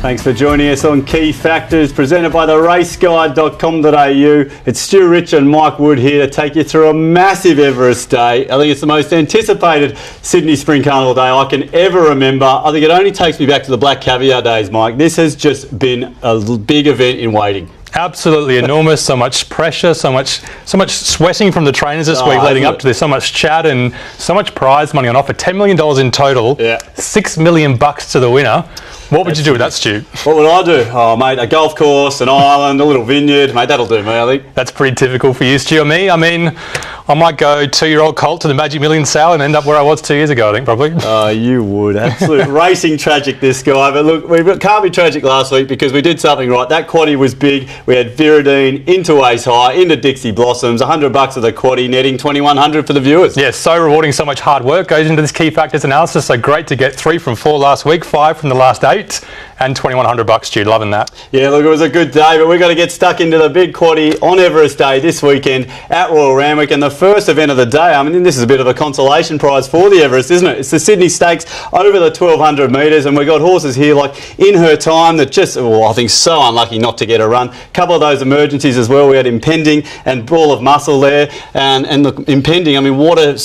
Thanks for joining us on Key Factors, presented by theraceguide.com.au. It's Stu Rich and Mike Wood here to take you through a massive Everest day. I think it's the most anticipated Sydney Spring Carnival day I can ever remember. I think it only takes me back to the Black Caviar days, Mike. This has just been a big event in waiting. Absolutely enormous. So much pressure, so much sweating from the trainers this week leading up to this. So much chat and so much prize money on offer. $10 million in total. Yeah. $6 million to the winner. What would you do with that, Stu? What would I do? Oh, mate, a golf course, an island, a little vineyard. Mate, that'll do me, I think. That's pretty typical for you, Stu. Me, I mean, I might go 2-year-old colt to the Magic Million sale and end up where I was 2 years ago, I think, probably. Oh, you would. Absolute racing tragic, this guy. But look, we can't be tragic last week because we did something right. That quaddie was big. We had Viridine into Ace High, into Dixie Blossoms, $100 of the quaddie, netting $2,100 for the viewers. Yeah, so rewarding. So much hard work goes into this key factors analysis. So great to get 3 from 4 last week, 5 from the last 8. And $2,100, Stu. Loving that. Yeah, look, it was a good day, but we've got to get stuck into the big quaddie on Everest Day this weekend at Royal Randwick. And the first event of the day, I mean, this is a bit of a consolation prize for the Everest, isn't it? It's the Sydney Stakes over the 1,200 metres, and we've got horses here like In Her Time that just, I think, so unlucky not to get a run. A couple of those emergencies as well. We had Impending and Ball of Muscle there. And look, Impending, I mean, what a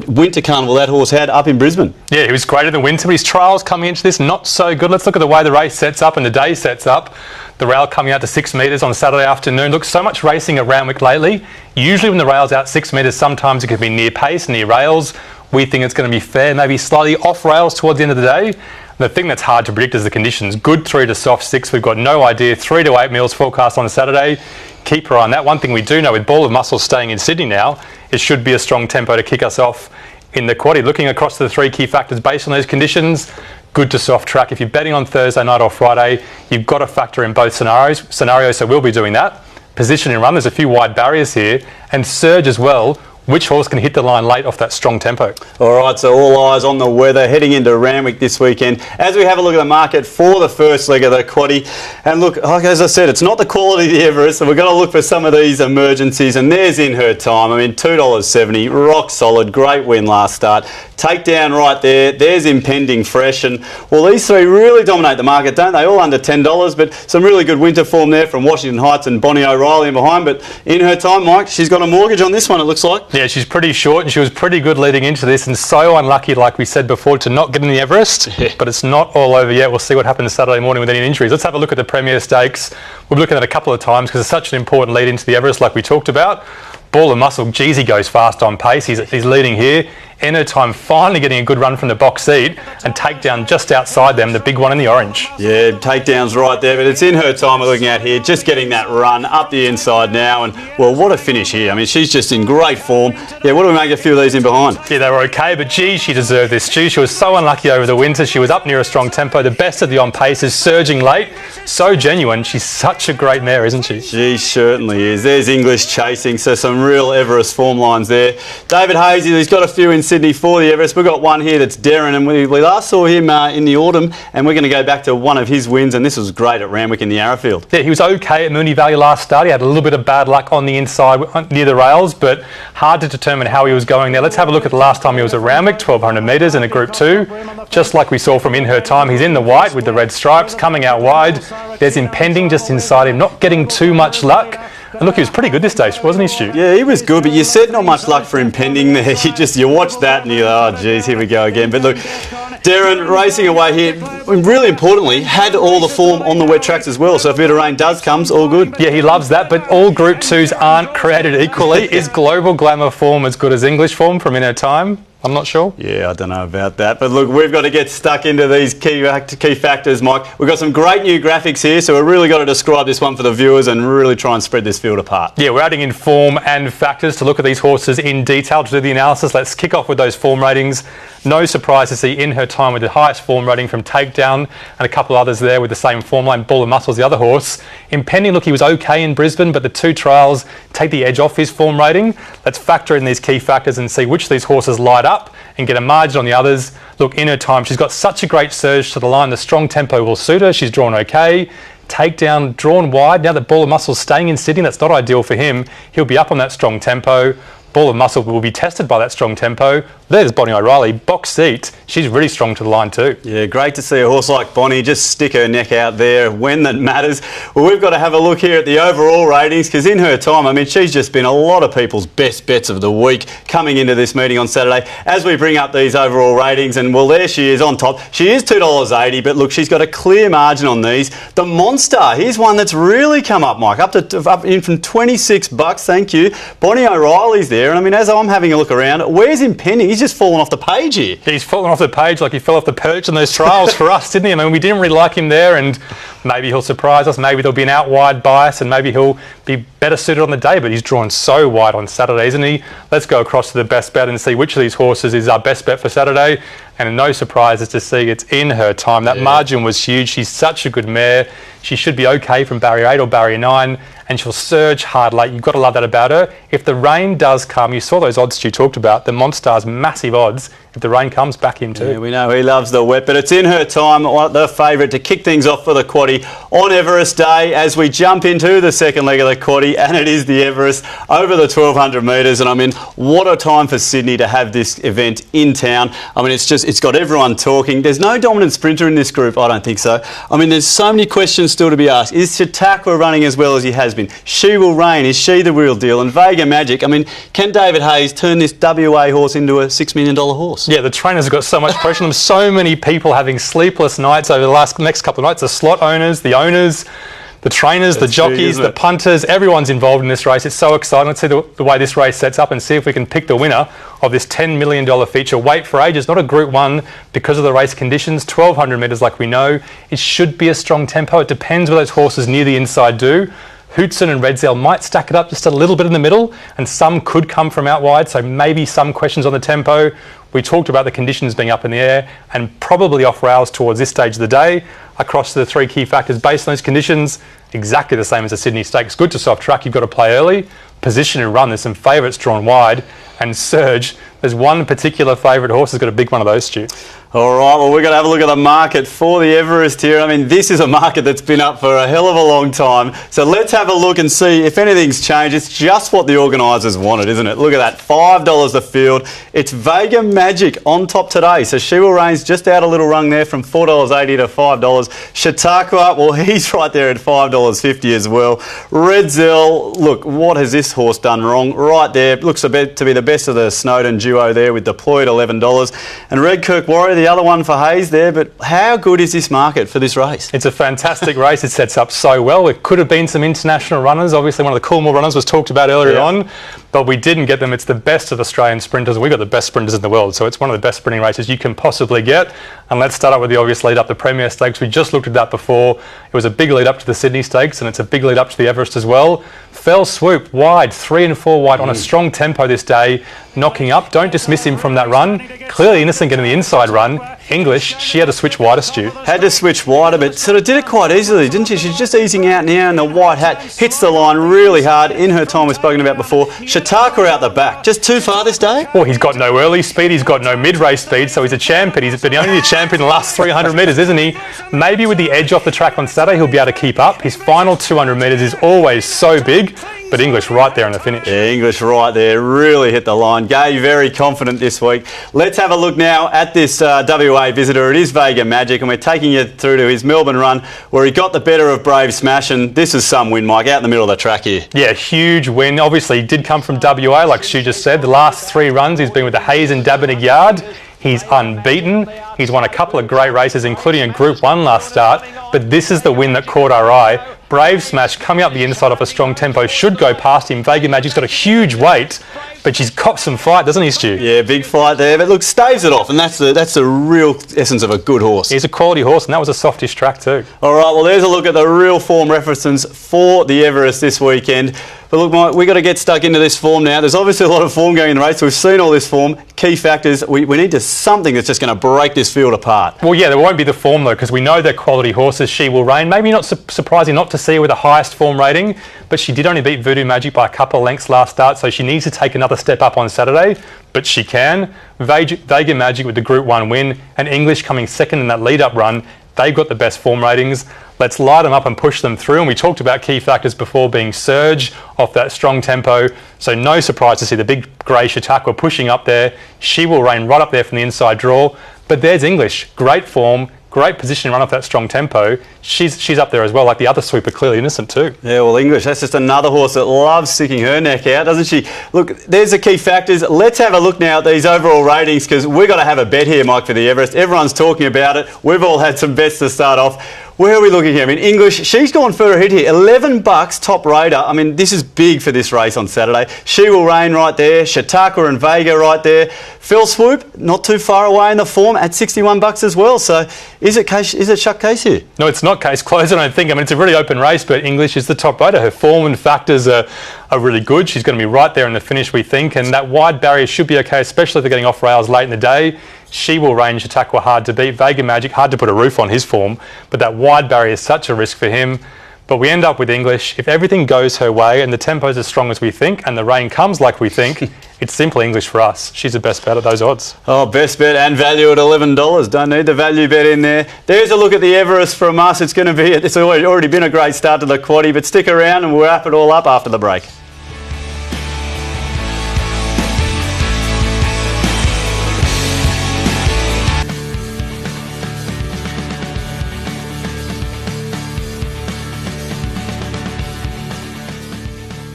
winter carnival that horse had up in Brisbane. Yeah, he was great in the winter, but his trials coming into this, not so good. Let's look at the way the race sets up and the day sets up. The rail coming out to 6 metres on Saturday afternoon. Look, so much racing at Randwick lately. Usually when the rail's out 6 metres, sometimes it can be near pace, near rails. We think it's going to be fair, maybe slightly off rails towards the end of the day. The thing that's hard to predict is the conditions. Good 3 to soft 6. We've got no idea. 3 to 8 meals forecast on Saturday. Keep her on that. One thing we do know with Ball of Muscle staying in Sydney now, it should be a strong tempo to kick us off in the quaddie. Looking across the 3 key factors based on those conditions, good to soft track. If you're betting on Thursday night or Friday, you've got to factor in both scenarios, so we'll be doing that. Position and run, there's a few wide barriers here. And surge as well. Which horse can hit the line late off that strong tempo? All right, so all eyes on the weather heading into Randwick this weekend as we have a look at the market for the first leg of the quaddie. And look, as I said, it's not the quality of the Everest, so we're going to look for some of these emergencies. And there's In Her Time. I mean, $2.70, rock solid, great win last start. Takedown right there. There's Impending fresh. And well, these 3 really dominate the market, don't they? All under $10, but some really good winter form there from Washington Heights and Bonnie O'Reilly in behind. But In Her Time, Mike, she's got a mortgage on this one, it looks like. Yeah, she's pretty short and she was pretty good leading into this and so unlucky, like we said before, to not get in the Everest. Yeah. But it's not all over yet. We'll see what happens Saturday morning with any injuries. Let's have a look at the Premier Stakes. We've looked at it a couple of times because it's such an important lead into the Everest like we talked about. Ball of Muscle, geez, he goes fast on pace. He's leading here. In Her Time finally getting a good run from the box seat and Takedown just outside them, the big one in the orange. Yeah, Takedown's right there, but it's In Her Time we're looking at here, just getting that run up the inside now. And well, what a finish here. I mean, she's just in great form. Yeah, what do we make a few of these in behind? Yeah, they were okay, but gee, she deserved this. She was so unlucky over the winter. She was up near a strong tempo. The best of the on pace is surging late. So genuine. She's such a great mare, isn't she? She certainly is. There's English Chasing, so some real Everest form lines there. David Hazy, he's got a few in Sydney for the Everest. We've got one here that's Darren, and we last saw him in the autumn, and we're going to go back to one of his wins, and this was great at Randwick in the Arrowfield. Yeah, he was okay at Moonee Valley last start. He had a little bit of bad luck on the inside near the rails, but hard to determine how he was going there. Let's have a look at the last time he was at Randwick, 1,200 metres in a Group 2. Just like we saw from In Her Time, he's in the white with the red stripes, coming out wide. There's Impending just inside him, not getting too much luck. And look, he was pretty good this stage, wasn't he, Stu? Yeah, he was good, but you said not much luck for Impending there. You watch that and you go, oh, geez, here we go again. But look, Darren racing away here, really importantly, had all the form on the wet tracks as well. So if a bit of rain does come, all good. Yeah, he loves that, but all Group 2s aren't created equally. Is Global Glamour form as good as English form from In Her Time? I'm not sure. Yeah, I don't know about that. But look, we've got to get stuck into these key factors, Mike. We've got some great new graphics here, so we've really got to describe this one for the viewers and really try and spread this field apart. Yeah, we're adding in form and factors to look at these horses in detail to do the analysis. Let's kick off with those form ratings. No surprise to see In Her Time with the highest form rating from Takedown and a couple others there with the same form line. Ball of Muscle's the other horse. Impending, look, he was okay in Brisbane, but the 2 trials take the edge off his form rating. Let's factor in these key factors and see which of these horses light up and get a margin on the others. Look, In Her Time, she's got such a great surge to the line. The strong tempo will suit her. She's drawn okay. Takedown, drawn wide. Now that Ball of Muscle's staying in Sydney, that's not ideal for him. He'll be up on that strong tempo. Ball of Muscle will be tested by that strong tempo. There's Bonnie O'Reilly, box seat. She's really strong to the line too. Yeah, great to see a horse like Bonnie just stick her neck out there when that matters. Well, we've got to have a look here at the overall ratings because in her time, I mean, she's just been a lot of people's best bets of the week coming into this meeting on Saturday. As we bring up these overall ratings, and well, there she is on top. She is $2.80, but look, she's got a clear margin on these. The Monster, here's one that's really come up, Mike, up in from $26. Thank you. Bonnie O'Reilly's there, and I mean, as I'm having a look around, where's Impending? He's just fallen off the page here. He's fallen off the page like he fell off the perch in those trials for us, didn't he? I mean, we didn't really like him there, and maybe he'll surprise us. Maybe there'll be an out-wide bias, and maybe he'll be better suited on the day, but he's drawn so wide on Saturday, isn't he? Let's go across to the best bet and see which of these horses is our best bet for Saturday. And no surprises to see it's in her time. That margin was huge. She's such a good mare. She should be okay from barrier 8 or barrier 9, and she'll surge hard late. You've got to love that about her. If the rain does come, you saw those odds Stu talked about, the Monstar's massive odds. If the rain comes, back him too. Yeah, we know he loves the wet, but it's in her time, the favourite to kick things off for the quaddie on Everest Day as we jump into the second leg of the quaddie, and it is the Everest over the 1,200 metres. And I mean, what a time for Sydney to have this event in town. I mean, it's got everyone talking. There's no dominant sprinter in this group, I don't think so. I mean, there's so many questions still to be asked. Is Chautauqua running as well as he has been? She Will Reign, is she the real deal? And Vega Magic, I mean, can David Hayes turn this WA horse into a $6 million horse? Yeah, the trainers have got so much pressure on them. So many people having sleepless nights over the next couple of nights. The slot owners, the trainers, the jockeys, the punters, everyone's involved in this race. It's so exciting. Let's see the way this race sets up and see if we can pick the winner of this $10 million feature. Wait for ages, not a Group 1 because of the race conditions. 1,200 metres like we know. It should be a strong tempo. It depends what those horses near the inside do. Hootson and Redzel might stack it up just a little bit in the middle, and some could come from out wide, so maybe some questions on the tempo. We talked about the conditions being up in the air and probably off rails towards this stage of the day. Across the three key factors based on those conditions, exactly the same as the Sydney Stakes. Good to soft track, you've got to play early. Position and run, there's some favourites drawn wide. And Surge, there's one particular favourite horse that's got a big one of those, Stu. All right, well, we're going to have a look at the market for the Everest here. I mean, this is a market that's been up for a hell of a long time. So let's have a look and see if anything's changed. It's just what the organisers wanted, isn't it? Look at that, $5 the field. It's Vega Magic on top today. So She Will Reign's just out a little rung there from $4.80 to $5. Chautauqua, well, he's right there at $5.50 as well. Redzel, look, what has this horse done wrong? Right there, looks to be the best of the Snowden duo there with Deployed $11. And Redkirk Warrior, the other one for Hayes there, but how good is this market for this race? It's a fantastic race. It sets up so well. It could have been some international runners. Obviously, one of the Coolmore runners was talked about earlier on, but we didn't get them. It's the best of Australian sprinters. We've got the best sprinters in the world, so it's one of the best sprinting races you can possibly get. And let's start up with the obvious lead up, the Premier Stakes. We just looked at that before. It was a big lead up to the Sydney Stakes, and it's a big lead up to the Everest as well. Fell Swoop, wide, 3 and 4 wide on a strong tempo this day, knocking up. Don't dismiss him from that run. Clearly Innocent getting the inside run. English, she had to switch wider, Stu. Had to switch wider, but sort of did it quite easily, didn't she? She's just easing out now in the white hat, hits the line really hard. In her time we've spoken about before. Chautauqua out the back. Just too far this day? Well, he's got no early speed, he's got no mid-race speed, so he's a champion. He's been only a champion in the last 300 metres, isn't he? Maybe with the edge off the track on Saturday, he'll be able to keep up. His final 200 metres is always so big, but English right there in the finish. Yeah, English right there, really hit the line. Gay very confident this week. Let's have a look now at this WA visitor. It is Vega Magic, and we're taking you through to his Melbourne run where he got the better of Brave Smash, and this is some win, Mike, out in the middle of the track here. Yeah, huge win. Obviously, he did come from WA, like Stu just said. The last 3 runs, he's been with the Hayes and Dabennig Yard. He's unbeaten. He's won a couple of great races, including a Group 1 last start. But this is the win that caught our eye. Brave Smash coming up the inside off a strong tempo should go past him. Vega Magic's got a huge weight, but she's got some fight, doesn't he, Stu? Yeah, big fight there. But look, staves it off, and that's the real essence of a good horse. He's a quality horse, and that was a softish track too. All right, well, there's a look at the real form references for the Everest this weekend. But look, Mike, we've got to get stuck into this form now. There's obviously a lot of form going in the race. We've seen all this form. Key factors. We need something that's just going to break this field apart. Well, yeah, there won't be the form, though, because we know they're quality horses. She Will Reign. Maybe not surprising not to see her with the highest form rating, but she did only beat Voodoo Magic by a couple of lengths last start, so she needs to take another step up on Saturday, but she can. Vega Magic with the Group 1 win, and English coming second in that lead-up run. They've got the best form ratings. Let's light them up and push them through. And we talked about key factors before being surge off that strong tempo. So no surprise to see the big grey Chautauqua pushing up there. She will reign right up there from the inside draw. But there's English. Great form, great position to run off that strong tempo. She's up there as well, like the other Sweeper, Clearly Innocent too. Yeah, well, English, that's just another horse that loves sticking her neck out, doesn't she? Look, there's the key factors. Let's have a look now at these overall ratings, because we've got to have a bet here, Mike, for the Everest. Everyone's talking about it. We've all had some bets to start off. Where are we looking here? I mean, English, she's gone further ahead here. $11 top rater. I mean, this is big for this race on Saturday. She Will Reign right there. Chautauqua and Vega right there. Fell Swoop, not too far away in the form at $61 as well. So is it shut case here? No, it's not case closed, I don't think. I mean, it's a really open race, but English is the top rater. Her form and factors are really good. She's going to be right there in the finish, we think. And that wide barrier should be okay, especially if they're getting off rails late in the day. She Will Reign, Chautauqua hard to beat. Vega Magic, hard to put a roof on his form. But that wide barrier is such a risk for him. But we end up with English. If everything goes her way and the tempo's as strong as we think and the rain comes like we think, it's simply English for us. She's the best bet at those odds. Oh, best bet and value at $11. Don't need the value bet in there. There's a look at the Everest from us. It's already been a great start to the quaddie, but stick around and we'll wrap it all up after the break.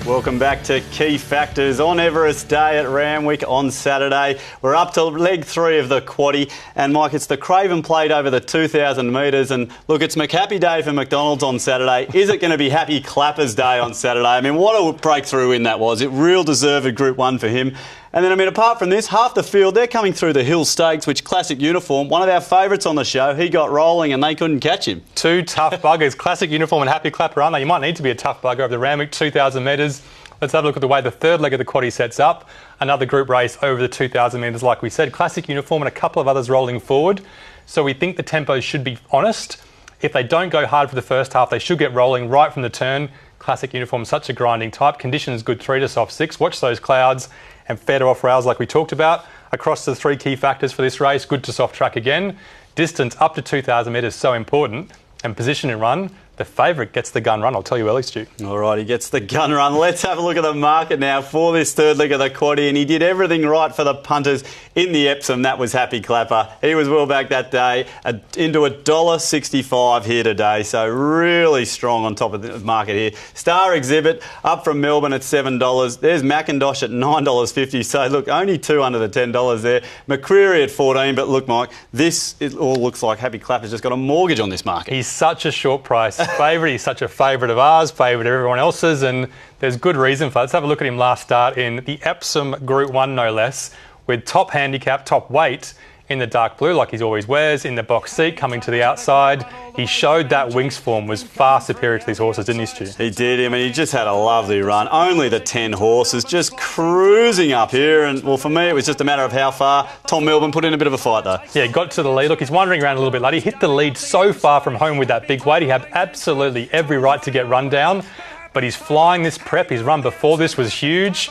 Welcome back to Key Factors on Everest Day at Randwick on Saturday. We're up to leg 3 of the quaddie, and Mike, it's the Craven Plate over the 2,000 metres, and look, it's McHappy Day for McDonald's on Saturday. Is it going to be Happy Clappers Day on Saturday? I mean, what a breakthrough win that was. It real deserved Group 1 for him. And then, I mean, apart from this, half the field, they're coming through the Hill Stakes, which Classic Uniform, one of our favourites on the show, he got rolling and they couldn't catch him. Two tough buggers, Classic Uniform and Happy Clapper, aren't they? You might need to be a tough bugger over the Randwick 2,000 metres. Let's have a look at the way the third leg of the quaddie sets up. Another group race over the 2,000 metres, like we said. Classic Uniform and a couple of others rolling forward. So we think the tempos should be honest. If they don't go hard for the first half, they should get rolling right from the turn. Classic Uniform, such a grinding type. Conditions good 3 to soft 6. Watch those clouds and fair to off rails like we talked about. Across the 3 key factors for this race, good to soft track again. Distance up to 2,000 metres, so important. And position and run. The favourite gets the gun run, I'll tell you early, Stu. All right, he gets the gun run. Let's have a look at the market now for this third leg of the quaddie, and he did everything right for the punters in the Epsom. That was Happy Clapper. He was well back that day, into $1.65 here today, so really strong on top of the market here. Star Exhibit up from Melbourne at $7. There's Macintosh at $9.50, so look, only 2 under the $10 there. McCreary at $14, but look, Mike, it all looks like Happy Clapper's just got a mortgage on this market. He's such a short price. Favourite, he's such a favourite of ours, favourite of everyone else's, and there's good reason for it. Let's have a look at him last start in the Epsom Group 1, no less, with top handicap, top weight in the dark blue, like he always wears, in the box seat, coming to the outside. He showed that Winx form was far superior to these horses, didn't he, Stu? He did. I mean, he just had a lovely run. Only the 10 horses, just cruising up here. And, well, for me, it was just a matter of how far. Tom Melbourne put in a bit of a fight, though. Yeah, got to the lead. Look, he's wandering around a little bit late. He hit the lead so far from home with that big weight. He had absolutely every right to get run down. But he's flying this prep. His run before this was huge.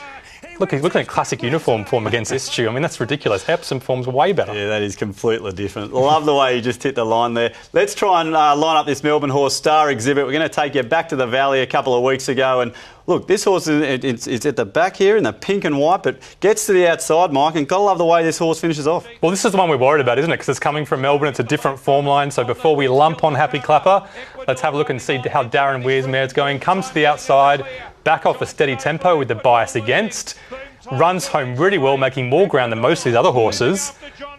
Look, he's looking at Classic Uniform form against this, Stu. I mean, that's ridiculous. Epsom form's way better. Yeah, that is completely different. Love the way you just hit the line there. Let's try and line up this Melbourne horse, Star Exhibit. We're going to take you back to the Valley a couple of weeks ago. And look, this horse it's at the back here in the pink and white, but gets to the outside, Mike, and got to love the way this horse finishes off. Well, this is the one we're worried about, isn't it? Because it's coming from Melbourne. It's a different form line. So before we lump on Happy Clapper, let's have a look and see how Darren Weir's mare's going. Comes to the outside, back off a steady tempo with the bias against. Runs home really well, making more ground than most of these other horses.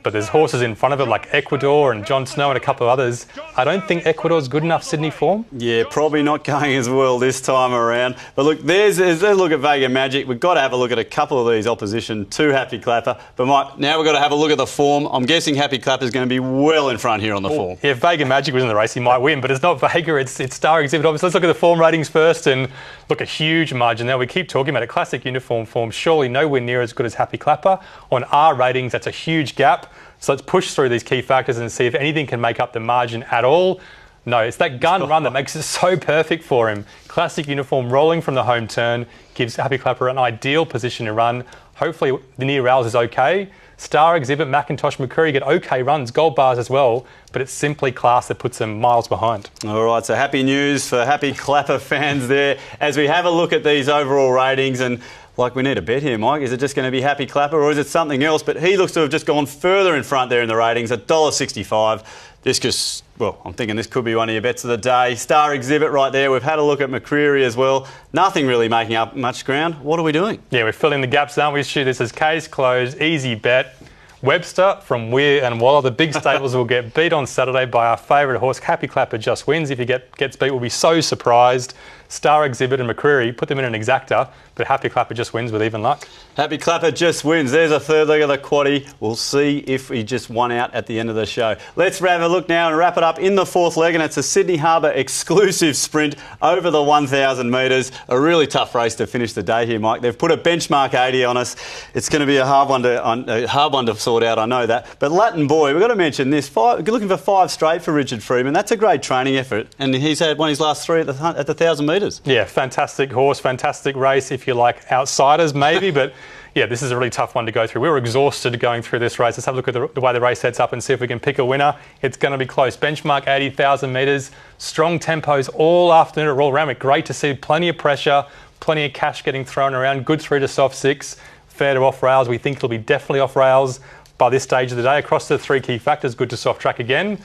But there's horses in front of it like Ecuador and Jon Snow and a couple of others. I don't think Ecuador's good enough Sydney form. Yeah, probably not going as well this time around. But look, there's a look at Vega Magic. We've got to have a look at a couple of these opposition to Happy Clapper. But Mike, now we've got to have a look at the form. I'm guessing Happy Clapper's going to be well in front here on the form. Yeah, if Vega Magic was in the race, he might win. But it's not Vega, it's Star Exhibit. Obviously, let's look at the form ratings first. And look, a huge margin there. We keep talking about a Classic Uniform form. Surely nowhere near as good as Happy Clapper. On our ratings, that's a huge gap. So let's push through these key factors and see if anything can make up the margin at all. No, it's that gun run that makes it so perfect for him. Classic Uniform rolling from the home turn gives Happy Clapper an ideal position to run. Hopefully the near rails is okay. Star Exhibit, Macintosh, McCreary get okay runs, gold bars as well, but it's simply class that puts them miles behind. All right, so happy news for happy Clapper fans there as we have a look at these overall ratings. And like, we need a bet here, Mike. Is it just going to be happy Clapper or is it something else? But he looks to have just gone further in front there in the ratings, $1.65. This could, well, I'm thinking this could be one of your bets of the day. Star Exhibit right there. We've had a look at McCreary as well. Nothing really making up much ground. What are we doing? Yeah, we're filling the gaps, aren't we, Stu? This is case closed, easy bet. Webster from Weir and Waller. The big stables will get beat on Saturday by our favourite horse. Happy Clapper just wins. If he gets beat, we'll be so surprised. Star Exhibit and McCreary, put them in an exacta, but Happy Clapper just wins with even luck. Happy Clapper just wins. There's a third leg of the quaddie. We'll see if he just won out at the end of the show. Let's have a look now and wrap it up in the fourth leg, and it's a Sydney Harbour exclusive sprint over the 1,000 metres. A really tough race to finish the day here, Mike. They've put a benchmark 80 on us. It's going to be a hard one to sort out, I know that. But Latin Boy, we've got to mention this. Looking for 5 straight for Richard Freeman. That's a great training effort, and he's had one of his last 3 at the 1,000 metres. Yeah, fantastic horse, fantastic race if you like outsiders maybe, but yeah, this is a really tough one to go through. We were exhausted going through this race. Let's have a look at the way the race sets up and see if we can pick a winner. It's going to be close. Benchmark 80,000 metres, strong tempos all afternoon at Royal Randwick. Great to see, plenty of pressure, plenty of cash getting thrown around, good through to soft 6, fair to off rails. We think it'll be definitely off rails by this stage of the day. Across the 3 key factors, good to soft track again.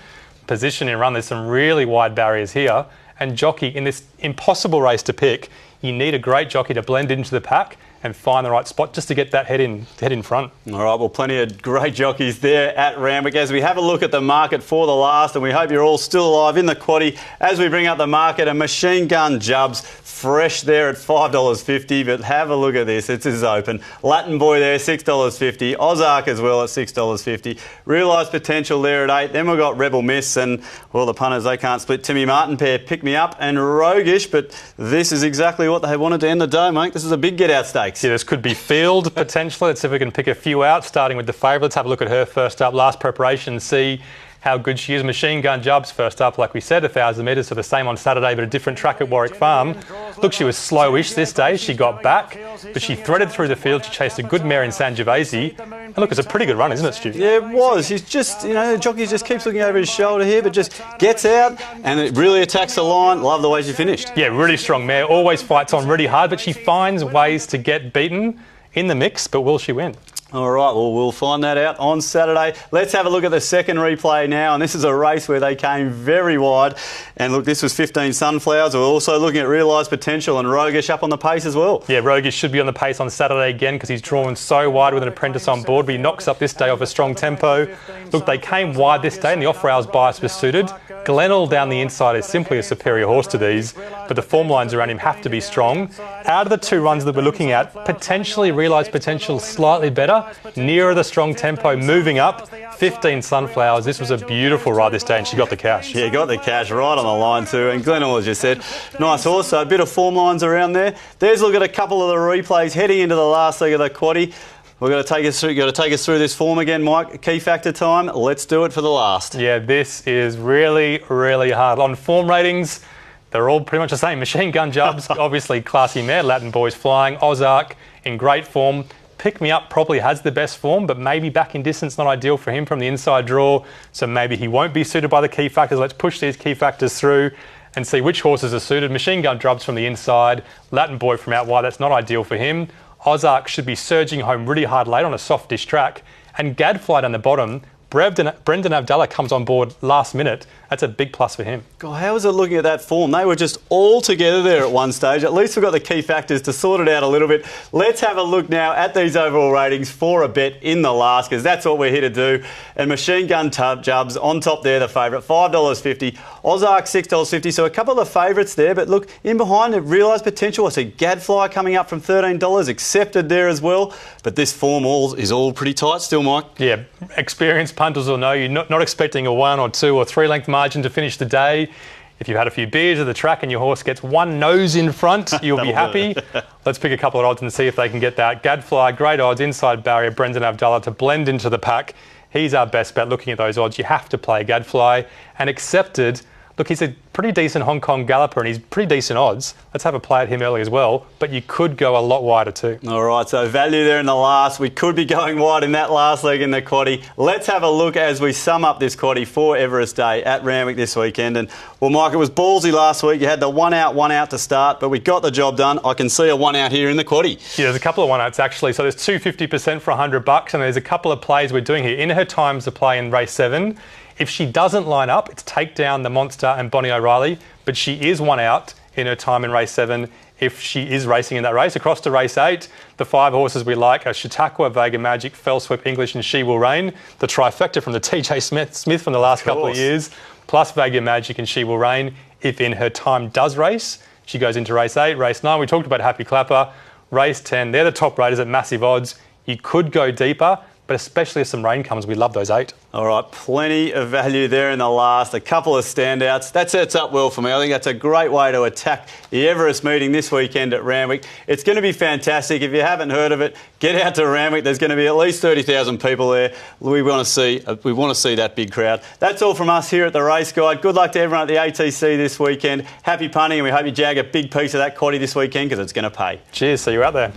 Position and run, there's some really wide barriers here. And jockey, in this impossible race to pick, you need a great jockey to blend into the pack and find the right spot just to get that head in front. All right, well, plenty of great jockeys there at Randwick as we have a look at the market for the last, and we hope you're all still alive in the quaddie as we bring up the market. A Machine Gun Jubs fresh there at $5.50, but have a look at this. It is open. Latin Boy there, $6.50. Ozark as well at $6.50. Realised Potential there at $8. Then we've got Rebel Miss and, well, the punters, they can't split. Timmy Martin pair, Pick Me Up and Roguish, but this is exactly what they wanted to end the day, mate. This is a big get-out stake. Yeah, this could be Field potentially. Let's see if we can pick a few out, starting with the favourite. Let's have a look at her first up. Last preparation, see how good she is. Machine Gun Jubs first up, like we said, 1,000 metres, so the same on Saturday, but a different track at Warwick Farm. Look, she was slowish this day. She got back, but she threaded through the field. She chased a good mare in Sangiovese. And look, it's a pretty good run, isn't it, Stu? Yeah, it was. He's just, the jockey just keeps looking over his shoulder here, but just gets out and it really attacks the line. Love the way she finished. Yeah, really strong mare. Always fights on really hard, but she finds ways to get beaten in the mix, but will she win? All right, well, we'll find that out on Saturday. Let's have a look at the second replay now, and this is a race where they came very wide. And look, this was 15 Sunflowers. We're also looking at Realised Potential and Roguish up on the pace as well. Yeah, Roguish should be on the pace on Saturday again because he's drawn so wide with an apprentice on board, but he knocks up this day off a strong tempo. Look, they came wide this day and the off-rails bias was suited. Glenall down the inside is simply a superior horse to these, but the form lines around him have to be strong. Out of the 2 runs that we're looking at, potentially Realised Potential slightly better, nearer the strong tempo, moving up. 15 Sunflowers. This was a beautiful ride this day, and she got the cash. Yeah, got the cash right on the line too. And Glenall, as you said, nice horse. So a bit of form lines around there. There's a look at a couple of the replays heading into the last leg of the quaddie. We're going to take us through. Got to take us through this form again, Mike. Key factor time. Let's do it for the last. Yeah, this is really, really hard. On form ratings, they're all pretty much the same. Machine Gun Jubs, obviously classy mare. Latin Boys flying. Ozark in great form. Pick Me Up probably has the best form, but maybe back in distance not ideal for him from the inside draw. So maybe he won't be suited by the key factors. Let's push these key factors through and see which horses are suited. Machine Gun Jubs from the inside. Latin Boy from out wide. That's not ideal for him. Ozark should be surging home really hard late on a softish track. And Gadfly down the bottom. Brendan Abdallah comes on board last minute. That's a big plus for him. God, how was it looking at that form? They were just all together there at one stage. At least we've got the key factors to sort it out a little bit. Let's have a look now at these overall ratings for a bet in the last, because that's what we're here to do. And Machine Gun Jubs on top there, the favourite, $5.50. Ozark, $6.50. So a couple of the favourites there. But look, in behind it, Realised Potential. I see Gadfly coming up from $13, accepted there as well. But this form is all pretty tight still, Mike. Yeah, experienced punters will know you're not expecting a 1 or 2 or 3 length margin to finish the day. If you've had a few beers at the track and your horse gets one nose in front, you'll be happy. Let's pick a couple of odds and see if they can get that. Gadfly, great odds, inside barrier, Brendan Abdallah to blend into the pack. He's our best bet. Looking at those odds, you have to play Gadfly. And accepted, Look, he's a pretty decent Hong Kong galloper and he's pretty decent odds. Let's have a play at him early as well, but you could go a lot wider too. All right, so value there in the last. We could be going wide in that last leg in the quaddie. Let's have a look as we sum up this quaddie for Everest Day at Randwick this weekend. And, well, Mike, it was ballsy last week. You had the one out to start, but we got the job done. I can see a one out here in the quaddie. Yeah, there's a couple of one outs actually. So there's 250% for $100, and there's a couple of plays we're doing here. In her times to play in race 7. If she doesn't line up, it's take down the Monster and Bonnie O'Reilly, but she is one out in her time in race 7 if she is racing in that race. Across to race 8, the 5 horses we like are Chautauqua, Vega Magic, Fell Sweep English and She Will Reign. The trifecta from the TJ Smith from the last couple of years, plus Vega Magic and She Will Reign. If in her time does race, she goes into race 8. Race 9, we talked about Happy Clapper. Race 10, they're the top raters at massive odds. You could go deeper, but especially if some rain comes, we love those 8. All right, plenty of value there in the last. A couple of standouts. That sets up well for me. I think that's a great way to attack the Everest meeting this weekend at Randwick. It's going to be fantastic. If you haven't heard of it, get out to Randwick. There's going to be at least 30,000 people there. We want to see that big crowd. That's all from us here at the Race Guide. Good luck to everyone at the ATC this weekend. Happy punting, and we hope you jag a big piece of that quaddie this weekend because it's going to pay. Cheers, see you out there.